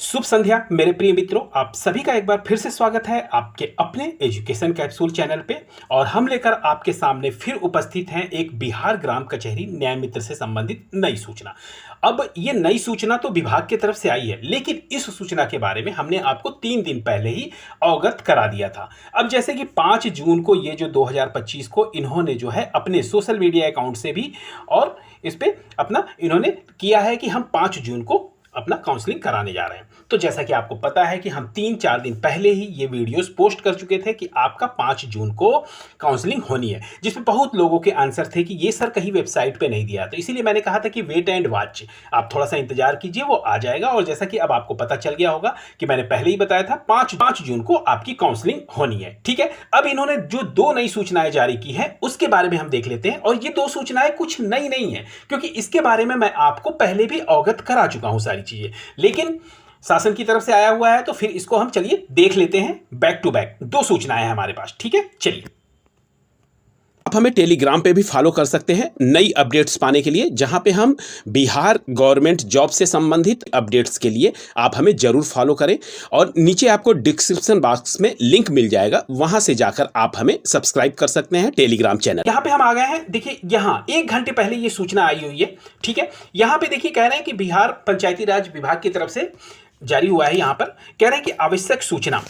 शुभ संध्या मेरे प्रिय मित्रों, आप सभी का एक बार फिर से स्वागत है आपके अपने एजुकेशन कैप्सूल चैनल पे। और हम लेकर आपके सामने फिर उपस्थित हैं एक बिहार ग्राम कचहरी न्याय मित्र से संबंधित नई सूचना। अब ये नई सूचना तो विभाग की तरफ से आई है, लेकिन इस सूचना के बारे में हमने आपको 3 दिन पहले ही अवगत करा दिया था। अब जैसे कि 5 जून को ये जो 2025 को इन्होंने जो है अपने सोशल मीडिया अकाउंट से भी और इस पे अपना इन्होंने किया है कि हम 5 जून को अपना काउंसलिंग कराने जा रहे हैं। तो जैसा कि आपको पता है कि हम 3-4 दिन पहले ही ये वीडियोस पोस्ट कर चुके थे कि आपका 5 जून को काउंसलिंग होनी है, जिसमें बहुत लोगों के आंसर थे कि ये सर कहीं वेबसाइट पे नहीं दिया। तो इसीलिए मैंने कहा था कि वेट एंड वॉच, आप थोड़ा सा इंतजार कीजिए, वो आ जाएगा। और जैसा कि अब आपको पता चल गया होगा कि मैंने पहले ही बताया था 5 जून को आपकी काउंसलिंग होनी है। ठीक है, अब इन्होंने जो 2 नई सूचनाएं जारी की हैं उसके बारे में हम देख लेते हैं। और ये 2 सूचनाएं कुछ नई नहीं है, क्योंकि इसके बारे में मैं आपको पहले भी अवगत करा चुका हूं सारी चीजें, लेकिन शासन की तरफ से आया हुआ है तो फिर इसको हम चलिए देख लेते हैं बैक टू बैक। 2 सूचनाएं हैं हमारे पास। ठीक है, चलिए। आप हमें टेलीग्राम पे भी फॉलो कर सकते हैं नई अपडेट्स पाने के लिए, जहां पे हम बिहार गवर्नमेंट जॉब से संबंधित अपडेट्स के लिए आप हमें जरूर फॉलो करें। और नीचे आपको डिस्क्रिप्शन बॉक्स में लिंक मिल जाएगा, वहां से जाकर आप हमें सब्सक्राइब कर सकते हैं टेलीग्राम चैनल। यहां पे हम आ गए हैं। देखिए, यहां 1 घंटे पहले ये सूचना आई हुई है। ठीक है, यहां पे देखिए कह रहे हैं कि बिहार पंचायती राज विभाग की तरफ से जारी हुआ है। यहां पर कह रहे हैं कि आवश्यक सूचना,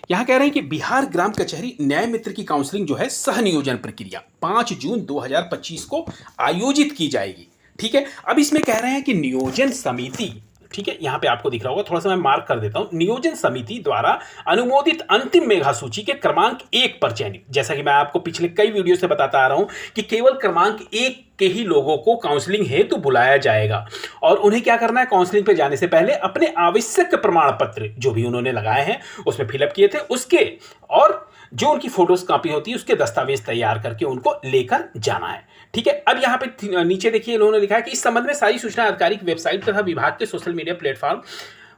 यहां कह रहे हैं कि बिहार ग्राम कचहरी न्याय मित्र की काउंसलिंग जो है सह नियोजन प्रक्रिया 5 जून 2025 को आयोजित की जाएगी। ठीक है, अब इसमें कह रहे हैं कि नियोजन समिति, ठीक है, यहां पे आपको दिख रहा होगा, थोड़ा सा मैं मार्क कर देता हूं, नियोजन समिति द्वारा अनुमोदित अंतिम मेधा सूची के क्रमांक 1 पर चयनित। जैसा कि मैं आपको पिछले कई वीडियो से बताता आ रहा हूं कि केवल क्रमांक 1 के ही लोगों को काउंसलिंग हेतु बुलाया जाएगा। और उन्हें क्या करना है, काउंसलिंग पे जाने से पहले अपने आवश्यक प्रमाण पत्र जो भी उन्होंने लगाए हैं उसमें फिलअप किए थे उसके, और जो उनकी फोटोज कॉपी होती है उसके दस्तावेज तैयार करके उनको लेकर जाना है। ठीक है, अब यहाँ पे नीचे देखिए इन्होंने लिखा है कि इस संबंध में सारी सूचना आधिकारिक वेबसाइट तथा विभाग के सोशल मीडिया प्लेटफॉर्म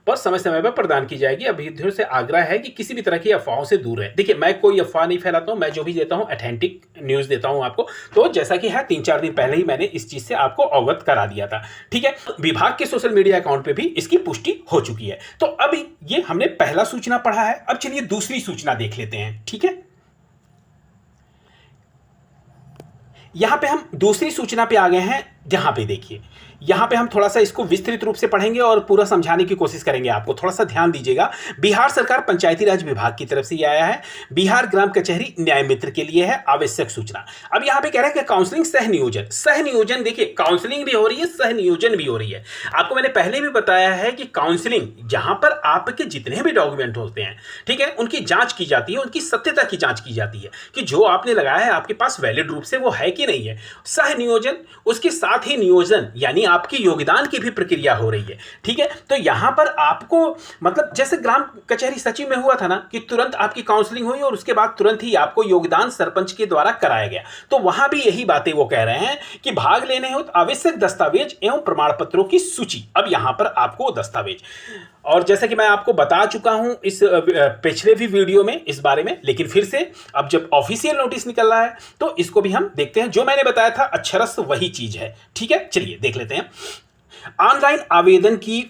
पर समय समय पर प्रदान की जाएगी। अभ्यर्थियों से आग्रह है कि किसी भी तरह की अफवाहों से दूर रहें। देखिए, मैं कोई अफवाह नहीं फैलाता हूं, मैं जो भी देता हूं ऑथेंटिक न्यूज़ देता हूं आपको। तो जैसा कि है 3-4 दिन पहले ही मैंने इस चीज़ से आपको अवगत करा दिया था। ठीक है, विभाग के सोशल मीडिया अकाउंट पे भी इसकी पुष्टि हो चुकी है। तो अभी ये हमने पहला सूचना पढ़ा है, अब चलिए दूसरी सूचना देख लेते हैं। ठीक है, यहां पे हम दूसरी सूचना पे आ गए हैं, जहां पे देखिए यहां पे हम थोड़ा सा इसको विस्तृत रूप से पढ़ेंगे और पूरा समझाने की कोशिश करेंगे। आपको थोड़ा सा ध्यान दीजिएगा। बिहार सरकार पंचायती राज विभाग की तरफ से ये आया है, बिहार ग्राम कचहरी न्याय मित्र के लिए है आवश्यक सूचना। अब यहां पे कह रहे हैं कि काउंसलिंग सह नियोजन, सह नियोजन, देखिए काउंसलिंग भी हो रही है, सह नियोजन भी हो रही है। आपको मैंने पहले भी बताया है कि काउंसलिंग जहां पर आपके जितने भी डॉक्यूमेंट होते हैं, ठीक है, उनकी जांच की जाती है, उनकी सत्यता की जांच की जाती है कि जो आपने लगाया है आपके पास वैलिड रूप से वो है कि नहीं है। सह नियोजन, उसके साथ ही नियोजन यानी आपकी योगदान की भी प्रक्रिया हो रही है। ठीक है, तो यहां पर आपको मतलब जैसे ग्राम कचहरी सचिव में हुआ था ना कि तुरंत आपकी काउंसलिंग हुई और उसके बाद तुरंत ही आपको योगदान सरपंच के द्वारा कराया गया, तो वहां भी यही बातें वो कह रहे हैं कि भाग लेने हेतु आवश्यक दस्तावेज एवं प्रमाण पत्रों की सूची। अब यहां पर आपको दस्तावेज, और जैसा कि मैं आपको बता चुका हूं इस पिछले भी वीडियो में इस बारे में, लेकिन फिर से अब जब ऑफिशियल नोटिस निकल रहा है तो इसको भी हम देखते हैं। जो मैंने बताया था अक्षरश वही चीज है। ठीक है, चलिए देख लेते हैं। ऑनलाइन आवेदन की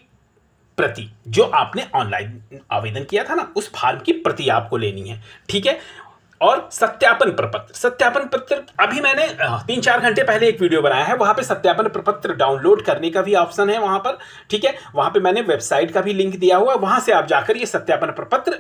प्रति, जो आपने ऑनलाइन आवेदन किया था ना उस फॉर्म की प्रति आपको लेनी है। ठीक है, और सत्यापन प्रपत्र, सत्यापन पत्र अभी मैंने 3-4 घंटे पहले एक वीडियो बनाया है, वहां पे सत्यापन प्रपत्र डाउनलोड करने का भी ऑप्शन है वहां पर। ठीक है, वहां पे मैंने वेबसाइट का भी लिंक दिया हुआ है, वहां से आप जाकर ये सत्यापन प्रपत्र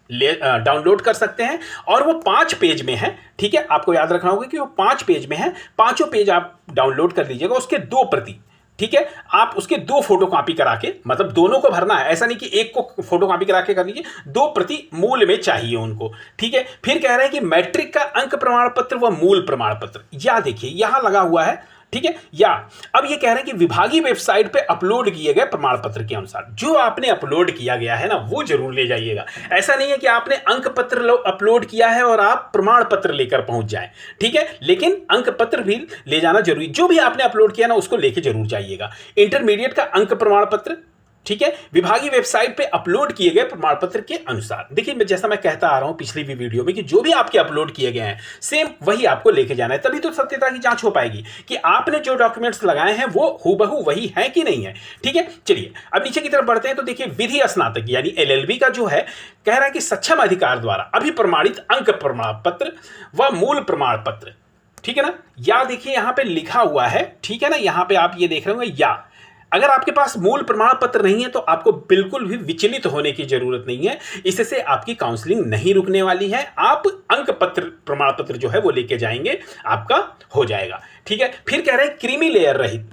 डाउनलोड कर सकते हैं। और वो 5 पेज में है। ठीक है, आपको याद रखना होगा कि वो 5 पेज में है। 5 पेज आप डाउनलोड कर लीजिएगा, उसके 2 प्रति। ठीक है, आप उसके 2 फोटो कॉपी करा के, मतलब दोनों को भरना है, ऐसा नहीं कि एक को फोटो कॉपी करा के कर लीजिए, 2 प्रति मूल में चाहिए उनको। ठीक है, फिर कह रहे हैं कि मैट्रिक का अंक प्रमाण पत्र व मूल प्रमाण पत्र, या देखिए यहां लगा हुआ है। ठीक है, या अब ये कह रहे हैं कि विभागीय वेबसाइट पे अपलोड किए गए प्रमाण पत्र के अनुसार जो आपने अपलोड किया गया है ना वो जरूर ले जाइएगा। ऐसा नहीं है कि आपने अंक पत्र अपलोड किया है और आप प्रमाण पत्र लेकर पहुंच जाएं। ठीक है, लेकिन अंक पत्र भी ले जाना जरूरी, जो भी आपने अपलोड किया ना उसको लेके जरूर जाइएगा। इंटरमीडिएट का अंक प्रमाण पत्र, ठीक है, विभागीय वेबसाइट पे अपलोड किए गए प्रमाण पत्र के अनुसार। देखिए जैसा मैं कहता आ रहा हूं पिछली भी वीडियो में कि जो भी आपके अपलोड किए गए हैं सेम वही आपको लेके जाना है, तभी तो सत्यता की जांच हो पाएगी कि आपने जो डॉक्यूमेंट्स लगाए हैं वो हूबहू वही है कि नहीं है। ठीक है, चलिए अब नीचे की तरफ बढ़ते हैं। तो देखिए विधि स्नातक यानी LLB का जो है कह रहा है कि सक्षम अधिकार द्वारा अभिप्रमाणित अंक प्रमाण पत्र व मूल प्रमाण पत्र, ठीक है ना, या देखिए यहां पे लिखा हुआ है, ठीक है ना, यहां पे आप ये देख रहे होंगे या। अगर आपके पास मूल प्रमाण पत्र नहीं है तो आपको बिल्कुल भी विचलित होने की जरूरत नहीं है, इससे आपकी काउंसलिंग नहीं रुकने वाली है। आप अंक पत्र प्रमाण पत्र जो है वो लेके जाएंगे, आपका हो जाएगा। ठीक है, फिर कह रहे हैं क्रीमी लेयर रहित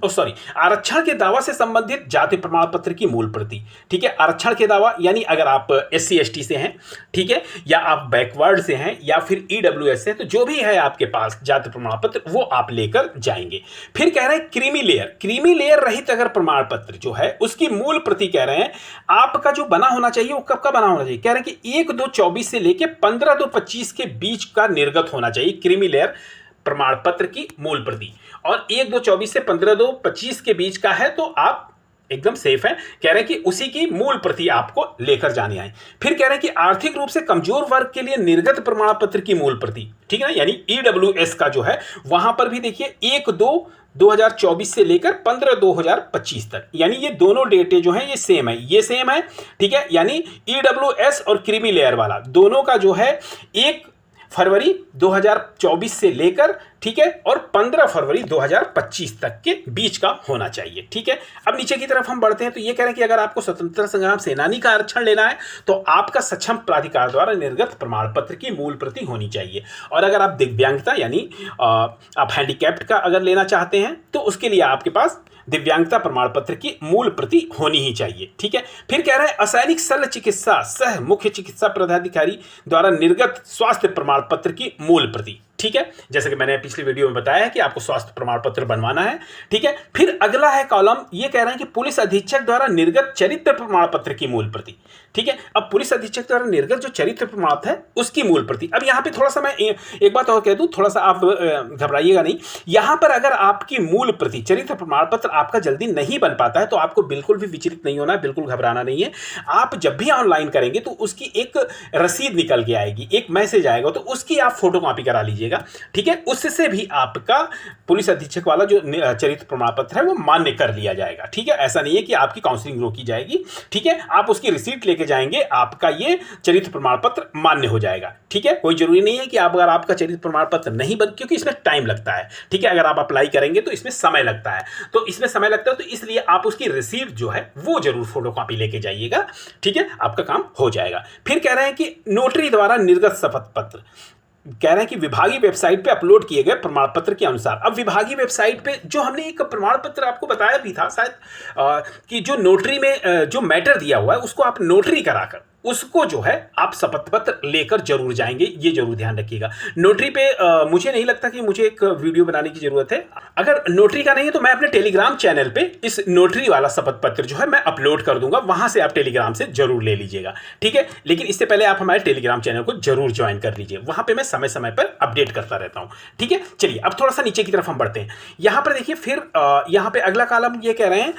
आरक्षण के दावा से संबंधित जाति प्रमाण पत्र की मूल प्रति। ठीक है, आरक्षण के दावा यानी अगर आप SC ST से हैं, ठीक है, या आप बैकवर्ड से हैं या फिर EWS से, तो जो भी है आपके पास जाति प्रमाण पत्र वो आप लेकर जाएंगे। फिर कह रहे हैं क्रीमी लेयर रहित अगर प्रमाण पत्र जो है उसकी मूल प्रति कह रहे हैं आपका जो बना होना चाहिए वो कब का बना होना चाहिए, कह रहे हैं कि 1/2/24 से लेके 15/2/25 के बीच का निर्गत होना चाहिए क्रीमी लेयर प्रमाण पत्र की मूल प्रति। और 1/2/24 से 15/2/25 के बीच का है तो आप एकदम सेफ है। कह रहे हैं कि उसी की मूल प्रति आपको लेकर जानी है। फिर कह रहे हैं कि आर्थिक रूप से कमजोर वर्ग के लिए निर्गत प्रमाण पत्र की मूल प्रति, ठीक है ना, यानी EWS का जो है वहां पर भी देखिए 1/2/2024 से लेकर 15/2/2025 तक, यानी ये दोनों डेटे जो हैं ये सेम है, ये सेम है। ठीक है, यानी EWS और क्रीमी लेयर वाला दोनों का जो है 1 फरवरी 2024 से लेकर, ठीक है, और 15 फरवरी 2025 तक के बीच का होना चाहिए। ठीक है, अब नीचे की तरफ हम बढ़ते हैं। तो ये कह रहे हैं कि अगर आपको स्वतंत्रता संग्राम सेनानी का आरक्षण लेना है तो आपका सक्षम प्राधिकार द्वारा निर्गत प्रमाण पत्र की मूल प्रति होनी चाहिए। और अगर आप दिव्यांगता यानी आप हैंडीकैप्ड का अगर लेना चाहते हैं तो उसके लिए आपके पास दिव्यांगता प्रमाण पत्र की मूल प्रति होनी ही चाहिए। ठीक है, फिर कह रहे हैं असैनिक शल्य चिकित्सा सह मुख्य चिकित्सा पदाधिकारी द्वारा निर्गत स्वास्थ्य प्रमाण पत्र की मूल प्रति। ठीक है, जैसे कि मैंने पिछली वीडियो में बताया है कि आपको स्वास्थ्य प्रमाण पत्र बनवाना है। ठीक है, फिर अगला है कॉलम, ये कह रहे हैं कि पुलिस अधीक्षक द्वारा निर्गत चरित्र प्रमाण पत्र की मूल प्रति। ठीक है, अब पुलिस अधीक्षक द्वारा निर्गत जो चरित्र प्रमाण पत्र है उसकी मूल प्रति। अब यहाँ पे थोड़ा सा मैं एक बात और कह दूं, थोड़ा सा आप घबराइएगा नहीं। यहाँ पर अगर आपकी मूल प्रति चरित्र प्रमाण पत्र आपका जल्दी नहीं बन पाता है तो आपको बिल्कुल भी विचलित नहीं होना है, बिल्कुल घबराना नहीं है। आप जब भी ऑनलाइन करेंगे तो उसकी एक रसीद निकल के आएगी, एक मैसेज आएगा, तो उसकी आप फोटो कॉपी करा लीजिएगा। ठीक है, उससे भी आपका पुलिस अधीक्षक वाला जो चरित्र प्रमाण पत्र है वो मान्य कर लिया जाएगा। ठीक है, ऐसा नहीं है कि आपकी काउंसलिंग रोकी जाएगी। ठीक है, आप उसकी रिसीट लेके जाएंगे, आपका ये चरित्र प्रमाण पत्र मान्य हो जाएगा। ठीक है, कोई जरूरी नहीं है कि आप अगर आपका चरित्र प्रमाण पत्र नहीं बन, क्योंकि इसमें टाइम लगता है। ठीक है, अगर आप अप्लाई करेंगे तो इसमें समय लगता है, तो इसलिए आप उसकी रिसीट जो है वो जरूर फोटोकॉपी लेके जाइएगा। ठीक है, आपका काम हो जाएगा। फिर कह रहे हैं कि नोटरी द्वारा निर्गत शपथ पत्र, कह रहे हैं कि विभागीय वेबसाइट पे अपलोड किए गए प्रमाण पत्र के अनुसार। अब विभागीय वेबसाइट पे जो हमने एक प्रमाण पत्र आपको बताया भी था शायद कि जो नोटरी में जो मैटर दिया हुआ है उसको आप नोटरी कराकर उसको जो है आप शपथ पत्र लेकर जरूर जाएंगे, ये जरूर ध्यान रखिएगा। नोटरी पे मुझे नहीं लगता कि मुझे एक वीडियो बनाने की जरूरत है। अगर नोटरी का नहीं है तो मैं अपने टेलीग्राम चैनल पे इस नोटरी वाला शपथ पत्र जो है मैं अपलोड कर दूंगा, वहां से आप टेलीग्राम से जरूर ले लीजिएगा। ठीक है, लेकिन इससे पहले आप हमारे टेलीग्राम चैनल को जरूर ज्वाइन कर लीजिए, वहां पर मैं समय समय पर अपडेट करता रहता हूं। ठीक है, चलिए अब थोड़ा सा नीचे की तरफ हम बढ़ते हैं। यहां पर देखिए फिर यहां पर अगला कॉलम ये कह रहे हैं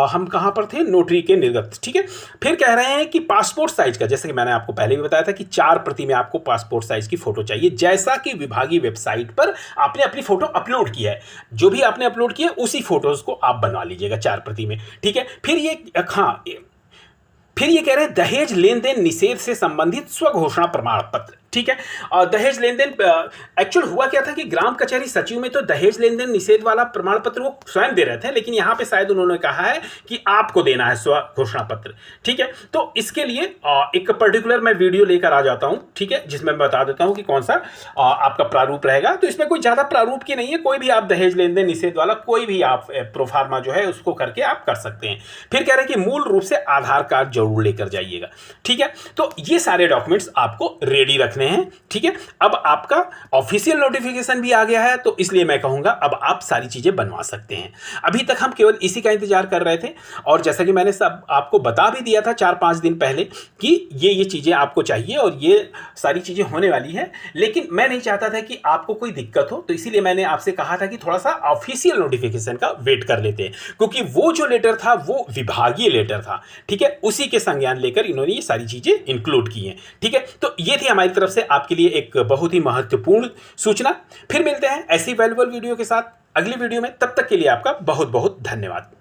हम कहां पर थे, नोटरी के निर्गत। ठीक है, फिर कह रहे हैं कि पासपोर्ट साइज का, जैसे कि मैंने आपको पहले भी बताया था कि 4 प्रति में आपको पासपोर्ट साइज की फोटो चाहिए, जैसा कि विभागीय वेबसाइट पर आपने अपनी फोटो अपलोड की है, जो भी आपने अपलोड किया उसी फोटोज को आप बनवा लीजिएगा 4 प्रति में। ठीक है, फिर ये कह रहे हैं दहेज लेन देन निषेध से संबंधित स्वघोषणा प्रमाण पत्र। ठीक है, और दहेज लेन देन एक्चुअल हुआ क्या था कि ग्राम कचहरी सचिव में तो दहेज लेन देन निषेध वाला प्रमाण पत्र वो स्वयं दे रहे थे, लेकिन यहाँ पे शायद उन्होंने कहा है कि आपको देना है स्व घोषणा पत्र। ठीक है, तो इसके लिए एक पर्टिकुलर मैं वीडियो लेकर आ जाता हूँ, ठीक है, जिसमें मैं बता देता हूँ कि कौन सा आपका प्रारूप रहेगा। तो इसमें कोई ज्यादा प्रारूप की नहीं है, कोई भी आप दहेज लेन देन निषेध वाला कोई भी आप प्रोफार्मा जो है उसको करके आप कर सकते हैं। फिर कह रहे हैं कि मूल रूप से आधार कार्ड जरूर लेकर जाइएगा। ठीक है, तो ये सारे डॉक्यूमेंट्स आपको रेडी रखने रहे हैं। ठीक है, अब आपका ऑफिशियल नोटिफिकेशन भी आ गया है, तो इसलिए मैं कहूँगा अब आप सारी चीज़ें बनवा सकते हैं। अभी तक हम केवल इसी का इंतजार कर रहे थे, और जैसा कि मैंने सब आपको बता भी दिया था 4-5 दिन पहले कि ये चीज़ें आपको चाहिए और ये सारी चीज़ें होने वाली हैं, लेकिन मैं नहीं चाहता था कि आपको कोई दिक्कत हो, तो इसीलिए मैंने आपसे कहा था कि थोड़ा सा ऑफिशियल नोटिफिकेशन का वेट कर लेते हैं, क्योंकि वो जो लेटर था वो विभागीय लेटर था। ठीक है, उसी के संज्ञान लेकर इन्होंने ये सारी चीज़ें इंक्लूड की हैं। ठीक है, तो ये थी हमारी तरफ से आपके लिए एक बहुत ही महत्वपूर्ण सूचना। फिर मिलते हैं ऐसी वैल्यूएबल वीडियो के साथ अगली वीडियो में, तब तक के लिए आपका बहुत बहुत धन्यवाद।